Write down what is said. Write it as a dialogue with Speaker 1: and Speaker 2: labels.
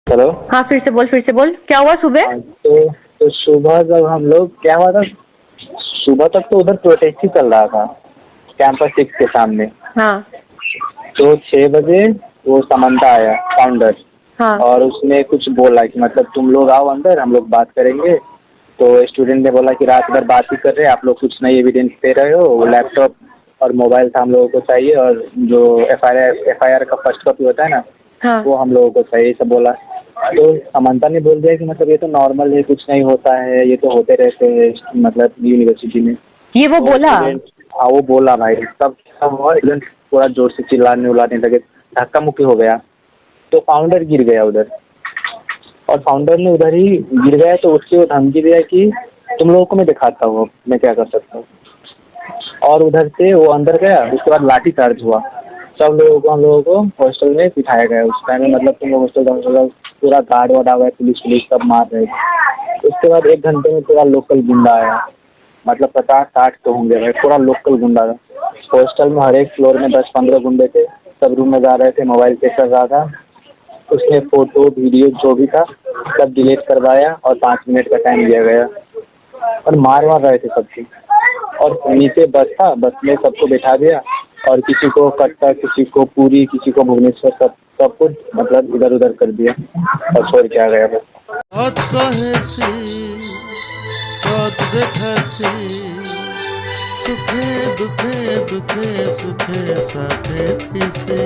Speaker 1: Hello.
Speaker 2: हाँ, फिर से बोल, क्या हुआ सुबह?
Speaker 1: हाँ, तो सुबह जब हम लोग क्या हुआ था, सुबह तक तो उधर प्रोटेस्ट ही चल रहा था कैंपस 6 के सामने।
Speaker 2: हाँ
Speaker 1: तो 6 बजे वो समंता आया, फाउंडर,
Speaker 2: हाँ
Speaker 1: और उसने कुछ बोला कि मतलब तुम लोग आओ अंदर, हम लोग बात करेंगे। तो स्टूडेंट ने बोला कि रात भर बात ही कर रहे हैं, आप लोग कुछ नई एविडेंस दे रहे हो, वो लैपटॉप और मोबाइल था हम लोगों को चाहिए, और जो एफ आई आर का फर्स्ट कॉपी होता है ना,
Speaker 2: हाँ।
Speaker 1: वो हम लोगों को चाहिए, सब बोला। तो समंता ने बोल दिया कि मतलब ये तो नॉर्मल है, कुछ नहीं होता है, ये तो होते रहते हैं मतलब यूनिवर्सिटी में।
Speaker 2: ये वो
Speaker 1: तो
Speaker 2: बोला?
Speaker 1: स्टूडेंट, हाँ वो बोला भाई, सब हुआ, स्टूडेंट पूरा जोर से चिल्लाने उलाने लगे, धक्का मुक्की हो गया। तो फाउंडर गिर गया उधर, और फाउंडर ने उधर ही गिर गया, तो उसकी वो धमकी दिया कि तुम लोगों को मैं दिखाता हूँ मैं क्या कर सकता हूँ। और उधर से वो अंदर गया, उसके बाद लाठी चार्ज हुआ, सब लोगों को, हम लोगों को हॉस्टल में बिठाया गया। उस टाइम में मतलब तुम लोग हॉस्टल पूरा गार्ड वार्ड आ गया, पुलिस सब मार रहे थे। उसके बाद 1 घंटे में पूरा लोकल गुंडा आया, मतलब 50-60 तो होंगे भाई, पूरा लोकल गुंडा था। हॉस्टल में हर एक फ्लोर में 10-15 गुंडे थे, सब रूम में जा रहे थे, मोबाइल चेक कर रहा था। उसने फोटो वीडियो जो भी था सब डिलीट करवाया, और 5 मिनट का टाइम दिया गया, और मार रहे थे सबकी। और नीचे बस था, बस में सबको बैठा दिया, और किसी को कटक, किसी को पूरी, किसी को भुवनेश्वर, सब कुछ मतलब इधर उधर कर दिया और छोड़ के आ गया बस।
Speaker 3: সৎ কহেছি সৎ দেখাছি সুখে দুঃখে দুঃখে সুখে সাথে থিসি